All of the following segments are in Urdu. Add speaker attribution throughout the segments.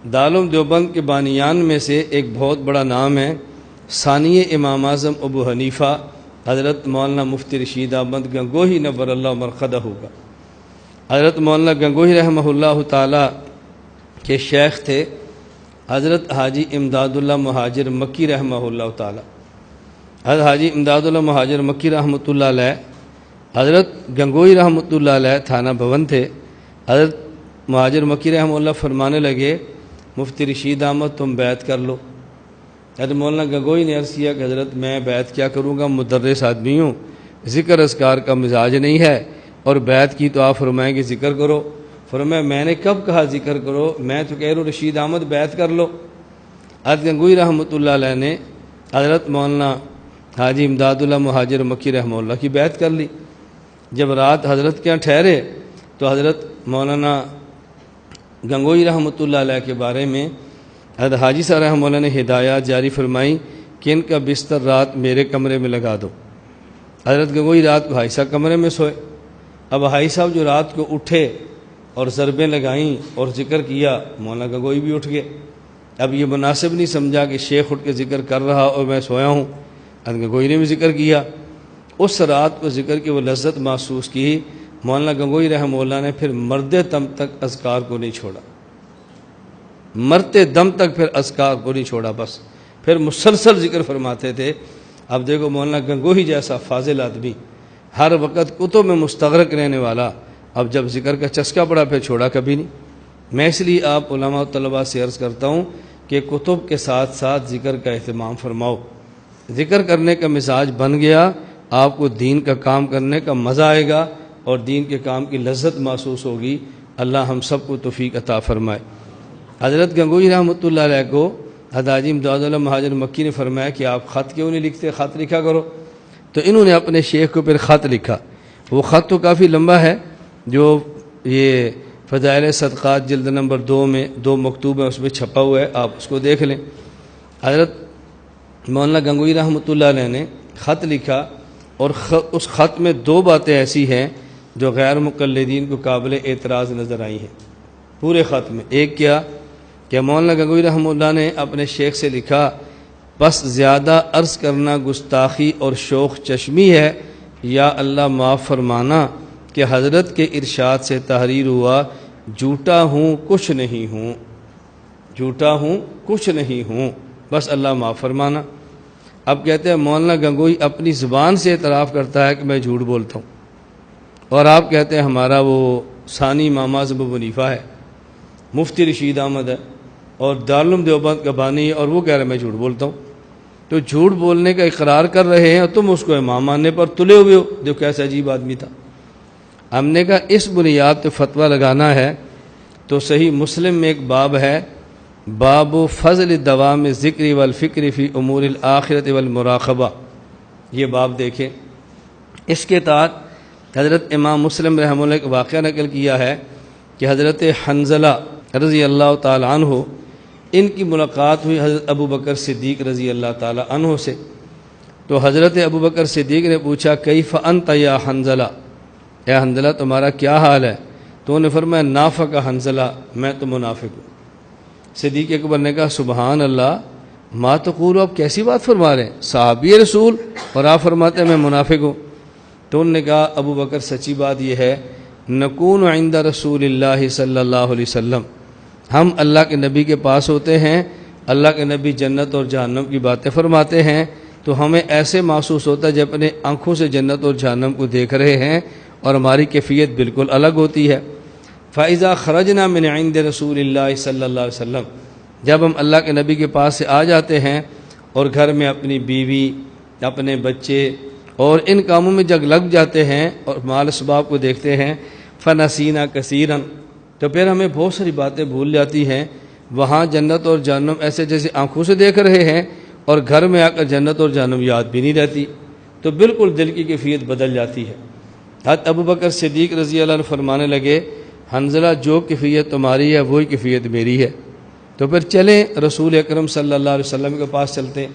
Speaker 1: دارالعلوم دیوبند کے بانیان میں سے ایک بہت بڑا نام ہے ثانی امام اعظم ابو حنیفہ حضرت مولانا مفتی رشید احمد گنگوہی نور اللہ مرقدہ ہوگا۔ حضرت مولانا گنگوہی رحمہ اللہ تعالی کے شیخ تھے حضرت حاجی امداد اللہ مہاجر مکی رحمہ اللہ تعالی۔ حضرت حاجی امداد اللہ مہاجر مکی رحمۃ اللہ علیہ حضرت گنگوہی رحمۃ اللہ علیہ تھانہ بھون تھے۔ حضرت مہاجر مکی رحمہ اللہ فرمانے لگے مفتی رشید احمد تم بیعت کر لو۔ حضرت مولانا گنگوہی نے عرض کیا کہ حضرت میں بیعت کیا کروں گا، مدرس آدمی ہوں، ذکر اذکار کا مزاج نہیں ہے، اور بیعت کی تو آپ فرمائیں کہ ذکر کرو۔ فرمایا میں نے کب کہا ذکر کرو، میں تو کہہ رہا ہوں رشید احمد بیعت کر لو۔ حضرت گنگوہی رحمۃ اللہ علیہ نے حضرت مولانا حاجی امداد اللہ مہاجر مکی رحمہ اللہ کی بیعت کر لی۔ جب رات حضرت کے یہاں ٹھہرے تو حضرت مولانا گنگوہی رحمۃ اللہ علیہ کے بارے میں حضرت حاجی صاحب رحمہ اللہ نے ہدایات جاری فرمائی کہ ان کا بستر رات میرے کمرے میں لگا دو۔ حضرت گنگوہی رات کو حاجی صاحب کمرے میں سوئے۔ اب حاجی صاحب جو رات کو اٹھے اور ضربیں لگائیں اور ذکر کیا، مولانا گنگوہی بھی اٹھ گئے۔ اب یہ مناسب نہیں سمجھا کہ شیخ اٹھ کے ذکر کر رہا اور میں سویا ہوں۔ حضرت گنگوہی نے بھی ذکر کیا۔ اس رات کو ذکر کی وہ لذت محسوس کی، مولانا گنگوہی رحمہ اللہ نے پھر مرتے دم تک اذکار کو نہیں چھوڑا، مرتے دم تک پھر اذکار کو نہیں چھوڑا، بس پھر مسلسل ذکر فرماتے تھے۔ اب دیکھو مولانا گنگوہی جیسا فاضل آدمی، ہر وقت کتب میں مستغرق رہنے والا، اب جب ذکر کا چسکا پڑا پھر چھوڑا کبھی نہیں۔ میں اس لیے آپ علماء و طلباء سے عرض کرتا ہوں کہ کتب کے ساتھ ساتھ ذکر کا اہتمام فرماؤ۔ ذکر کرنے کا مزاج بن گیا، آپ کو دین کا کام کرنے کا مزہ آئے گا اور دین کے کام کی لذت محسوس ہوگی۔ اللہ ہم سب کو توفیق عطا فرمائے۔ حضرت گنگوہی رحمۃ اللہ علیہ کو حضرت حاجی امداد اللہ مہاجر مکی نے فرمایا کہ آپ خط کیوں نہیں لکھتے، خط لکھا کرو۔ تو انہوں نے اپنے شیخ کو پھر خط لکھا۔ وہ خط تو کافی لمبا ہے، جو یہ فضائل صدقات جلد نمبر 2 میں 2 مکتوب ہے، اس میں چھپا ہوا ہے، آپ اس کو دیکھ لیں۔ حضرت مولانا گنگوہی رحمۃ اللہ علیہ نے خط لکھا، اور اس خط میں 2 باتیں ایسی ہیں جو غیر مقلدین کو قابل اعتراض نظر آئی ہیں پورے خط میں۔ ایک کیا کہ مولانا گنگوہی رحمہ اللہ نے اپنے شیخ سے لکھا، بس زیادہ عرض کرنا گستاخی اور شوخ چشمی ہے، یا اللہ معاف فرمانا کہ حضرت کے ارشاد سے تحریر ہوا، جھوٹا ہوں کچھ نہیں ہوں، جھوٹا ہوں کچھ نہیں ہوں، بس اللہ معاف فرمانا۔ اب کہتے ہیں مولانا گنگوہی اپنی زبان سے اعتراف کرتا ہے کہ میں جھوٹ بولتا ہوں، اور آپ کہتے ہیں ہمارا وہ ثانی امام اعظم ابو حنیفہ ہے، مفتی رشید احمد ہے، اور دارالعلوم دیوبند کا بانی ہے، اور وہ کہہ رہے ہیں میں جھوٹ بولتا ہوں۔ تو جھوٹ بولنے کا اقرار کر رہے ہیں اور تم اس کو امام ماننے پر تلے ہوئے ہو۔ دیکھو کیسا عجیب آدمی تھا۔ ہم نے کہا اس بنیاد پہ فتویٰ لگانا ہے تو صحیح مسلم میں ایک باب ہے، باب فضل دوام ذکر والفکر فی امور الآخرت والمراقبہ، یہ باب دیکھیں۔ اس کے تحت حضرت امام مسلم رحمہ اللہ ایک واقعہ نقل کیا ہے کہ حضرت حنظلہ رضی اللہ تعالی عنہ، ان کی ملاقات ہوئی حضرت ابو بکر صدیق رضی اللہ تعالی عنہ سے۔ تو حضرت ابو بکر صدیق نے پوچھا کیف انت یا حنظلہ، اے حنظلہ تمہارا کیا حال ہے؟ تو انہوں نے فرمایا نافق حنظلہ، میں تو منافق ہوں۔ صدیق اکبر نے کہا سبحان اللہ، ما تقول، آپ کیسی بات فرما رہے ہیں، صحابی رسول اور آپ فرماتے ہیں میں منافق ہوں۔ تو انہوں نے کہا ابو بکر سچی بات یہ ہے، نکون عند رسول اللہ صلی اللہ علیہ وسلم، ہم اللہ کے نبی کے پاس ہوتے ہیں، اللہ کے نبی جنت اور جہنم کی باتیں فرماتے ہیں، تو ہمیں ایسے محسوس ہوتا ہے جب اپنے آنکھوں سے جنت اور جہنم کو دیکھ رہے ہیں، اور ہماری کیفیت بالکل الگ ہوتی ہے۔ فَإِذَا خَرَجْنَا مِنْ عِنْدِ رَسُولِ اللَّهِ صلی اللہ علیہ وسلم، جب ہم اللہ کے نبی کے پاس سے آ جاتے ہیں اور گھر میں اپنی بیوی، اپنے بچے اور ان کاموں میں جگ لگ جاتے ہیں اور مال اسباب کو دیکھتے ہیں، فَنَسِينَا كَثِيرًا، تو پھر ہمیں بہت ساری باتیں بھول جاتی ہیں۔ وہاں جنت اور جہنم ایسے جیسے آنکھوں سے دیکھ رہے ہیں، اور گھر میں آ کر جنت اور جہنم یاد بھی نہیں رہتی، تو بالکل دل کی کیفیت بدل جاتی ہے۔ حضرت ابو بکر صدیق رضی اللہ عنہ فرمانے لگے حنظلہ جو کیفیت تمہاری ہے وہی کیفیت میری ہے، تو پھر چلیں رسول اکرم صلی اللہ علیہ وسلم کے پاس چلتے ہیں۔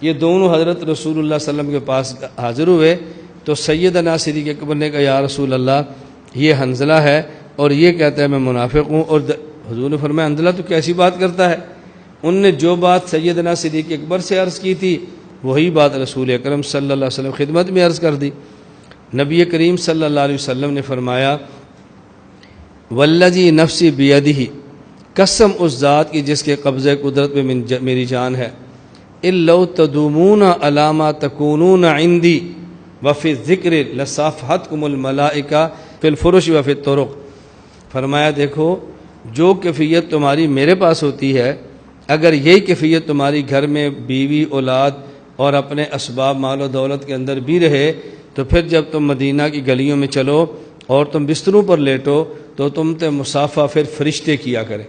Speaker 1: یہ دونوں حضرت رسول اللہ صلی اللہ علیہ وسلم کے پاس حاضر ہوئے تو سیدنا صدیق اکبر نے کہا یا رسول اللہ، یہ حنظلہ ہے اور یہ کہتا ہے میں منافق ہوں، اور حضور نے فرمایا اندھلا تو کیسی بات کرتا ہے؟ ان نے جو بات سیدنا صدیق اکبر سے عرض کی تھی وہی بات رسول اکرم صلی اللہ علیہ وسلم خدمت میں عرض کر دی۔ نبی کریم صلی اللہ علیہ وسلم نے فرمایا والذی نفسی بیدہ، قسم اس ذات کی جس کے قبضہ قدرت میں میری جان ہے، اِلَّوْ تَدُومُونَ عَلَىٰ مَا تَكُونُونَ عِنْدِي وَفِي الذِّكْرِ لَصَافَحَتْكُمُ الْمَلَائِكَةُ فِي الْفُرُشِ وَفِي الطُّرُقِ۔ فرمایا دیکھو جو کیفیت تمہاری میرے پاس ہوتی ہے، اگر یہی کیفیت تمہاری گھر میں بیوی اولاد اور اپنے اسباب مال و دولت کے اندر بھی رہے، تو پھر جب تم مدینہ کی گلیوں میں چلو اور تم بستروں پر لیٹو تو تم تے مصافحہ پھر فرشتے کیا کریں۔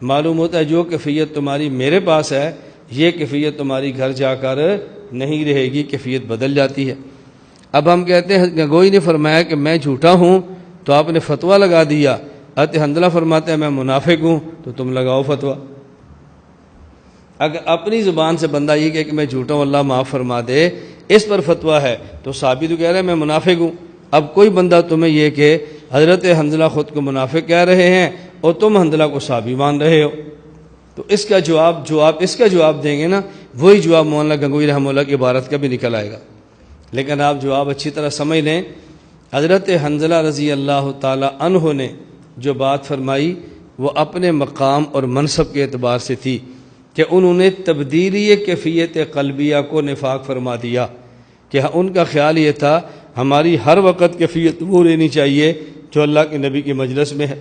Speaker 1: معلوم ہوتا ہے جو کیفیت تمہاری میرے پاس ہے یہ کیفیت تمہاری گھر جا کر نہیں رہے گی، کیفیت بدل جاتی ہے۔ اب ہم کہتے ہیں گنگوئی نے فرمایا کہ میں جھوٹا ہوں تو آپ نے فتویٰ لگا دیا، حضرت حنظلہ فرماتے ہیں میں منافق ہوں تو تم لگاؤ فتویٰ۔ اگر اپنی زبان سے بندہ یہ کہے کہ میں جھوٹا ہوں اللہ معاف فرما دے، اس پر فتویٰ ہے تو صحابی تو کہہ رہے ہیں میں منافق ہوں۔ اب کوئی بندہ تمہیں یہ کہ حضرت حنظلہ خود کو منافق کہہ رہے ہیں اور تم حنظلہ کو صحابی مان رہے ہو، تو اس کا جواب دیں گے نا، وہی جواب مولانا گنگوئی رحمہ اللہ کی عبارت کا بھی نکل آئے گا۔ لیکن آپ جواب اچھی طرح سمجھ لیں، حضرت حنظلہ رضی اللہ تعالی عنہ نے جو بات فرمائی وہ اپنے مقام اور منصب کے اعتبار سے تھی کہ انہوں نے تبدیلی کیفیت قلبیہ کو نفاق فرما دیا، کہ ان کا خیال یہ تھا ہماری ہر وقت کیفیت وہ رہنی چاہیے جو اللہ کے نبی کی مجلس میں ہے،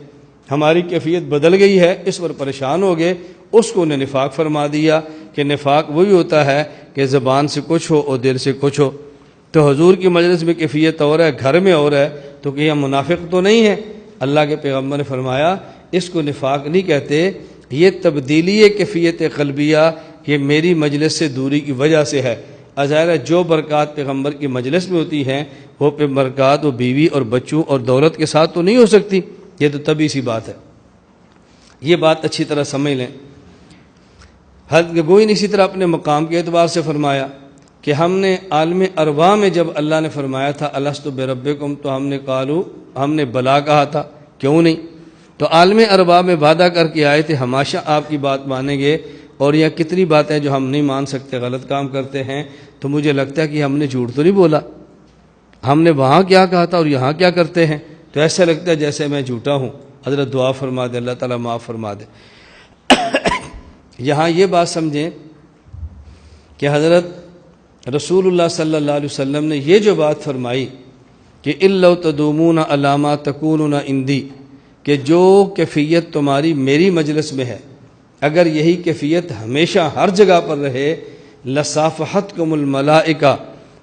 Speaker 1: ہماری کیفیت بدل گئی ہے، اس پر پریشان ہو گئے، اس کو انہیں نفاق فرما دیا کہ نفاق وہی ہوتا ہے کہ زبان سے کچھ ہو اور دل سے کچھ ہو۔ تو حضور کی مجلس میں کیفیت اور ہے، گھر میں اور ہے، تو کہ ہم منافق تو نہیں ہیں؟ اللہ کے پیغمبر نے فرمایا اس کو نفاق نہیں کہتے، یہ تبدیلی کیفیت قلبیہ یہ میری مجلس سے دوری کی وجہ سے ہے۔ ظاہر ہے جو برکات پیغمبر کی مجلس میں ہوتی ہیں وہ برکات وہ بیوی اور بچوں اور دولت کے ساتھ تو نہیں ہو سکتی، یہ تو طبیعی سی بات ہے۔ یہ بات اچھی طرح سمجھ لیں۔ حضرت گنگوئی نے اسی طرح اپنے مقام کے اعتبار سے فرمایا کہ ہم نے عالم ارواح میں جب اللہ نے فرمایا تھا الست بربکم تو ہم نے بلا کہا تھا، کیوں نہیں؟ تو عالم ارواح میں وعدہ کر کے آئے تھے ہمیشہ آپ کی بات مانیں گے، اور یہ کتنی باتیں جو ہم نہیں مان سکتے غلط کام کرتے ہیں، تو مجھے لگتا ہے کہ ہم نے جھوٹ تو نہیں بولا، ہم نے وہاں کیا کہا تھا اور یہاں کیا کرتے ہیں، تو ایسا لگتا ہے جیسے میں جھوٹا ہوں۔ حضرت دعا فرما دے اللہ تعالیٰ معاف فرما دے۔ یہاں یہ بات سمجھیں کہ حضرت رسول اللہ صلی اللہ علیہ وسلم نے یہ جو بات فرمائی کہ اِلَّوْ تَدُومُونَ عَلَىٰ مَا تَكُونُونَ عِنْدِي، کہ جو کیفیت تمہاری میری مجلس میں ہے اگر یہی کیفیت ہمیشہ ہر جگہ پر رہے لَصَافَحَتْكُمُ الْمَلَائِكَةُ،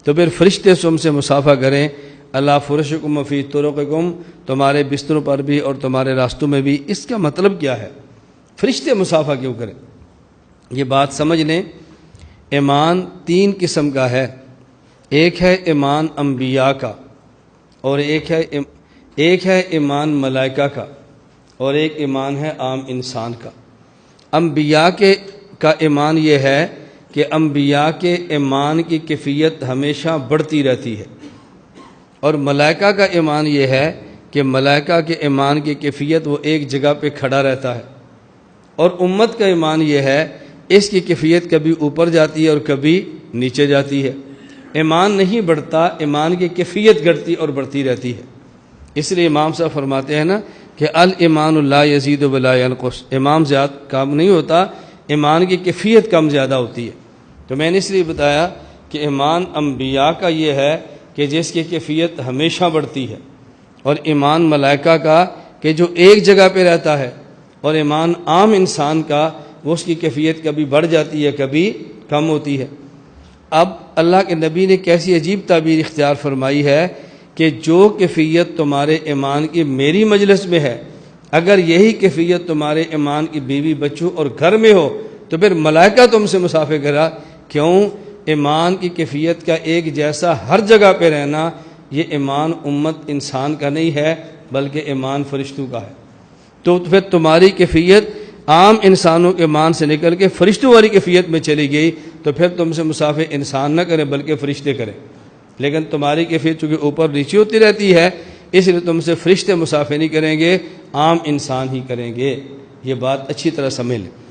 Speaker 1: تو پھر فرشتے تم سے مصافحہ کریں، اللہ فرشکم وفی طرقکم، تمہارے بستروں پر بھی اور تمہارے راستوں میں بھی۔ اس کا مطلب کیا ہے؟ فرشتے مصافحہ کیوں کریں؟ یہ بات سمجھ لیں، ایمان تین قسم کا ہے، ایک ہے ایمان انبیاء کا، اور ایک ہے ایمان ملائکہ کا، اور ایک ایمان ہے عام انسان کا۔ انبیاء کا ایمان یہ ہے کہ انبیاء کے ایمان کی کیفیت ہمیشہ بڑھتی رہتی ہے، اور ملائکہ کا ایمان یہ ہے کہ ملائکہ کے ایمان کی کیفیت وہ ایک جگہ پہ کھڑا رہتا ہے، اور امت کا ایمان یہ ہے اس کی کیفیت کبھی اوپر جاتی ہے اور کبھی نیچے جاتی ہے۔ ایمان نہیں بڑھتا، ایمان کی کیفیت گھٹتی اور بڑھتی رہتی ہے۔ اس لیے امام صاحب فرماتے ہیں نا کہ الایمان لا یزید ولا ینقص، ایمان زیادہ کم نہیں ہوتا، ایمان کی کیفیت کم زیادہ ہوتی ہے۔ تو میں نے اس لیے بتایا کہ ایمان انبیاء کا یہ ہے کہ جس کی کیفیت ہمیشہ بڑھتی ہے، اور ایمان ملائکہ کا کہ جو ایک جگہ پہ رہتا ہے، اور ایمان عام انسان کا وہ اس کی کیفیت کبھی بڑھ جاتی ہے کبھی کم ہوتی ہے۔ اب اللہ کے نبی نے کیسی عجیب تعبیر اختیار فرمائی ہے کہ جو کیفیت تمہارے ایمان کی میری مجلس میں ہے اگر یہی کیفیت تمہارے ایمان کی بیوی بچوں اور گھر میں ہو تو پھر ملائکہ تم سے مصافحہ کرا۔ کیوں؟ ایمان کی کیفیت کا ایک جیسا ہر جگہ پہ رہنا یہ ایمان امت انسان کا نہیں ہے بلکہ ایمان فرشتوں کا ہے۔ تو پھر تمہاری کیفیت عام انسانوں کے ایمان سے نکل کے فرشتوں والی کیفیت میں چلی گئی، تو پھر تم سے مصافحہ انسان نہ کرے بلکہ فرشتے کریں۔ لیکن تمہاری کیفیت چونکہ اوپر نیچے ہوتی رہتی ہے اس لیے تم سے فرشتے مصافحہ نہیں کریں گے، عام انسان ہی کریں گے۔ یہ بات اچھی طرح سمجھ لیں۔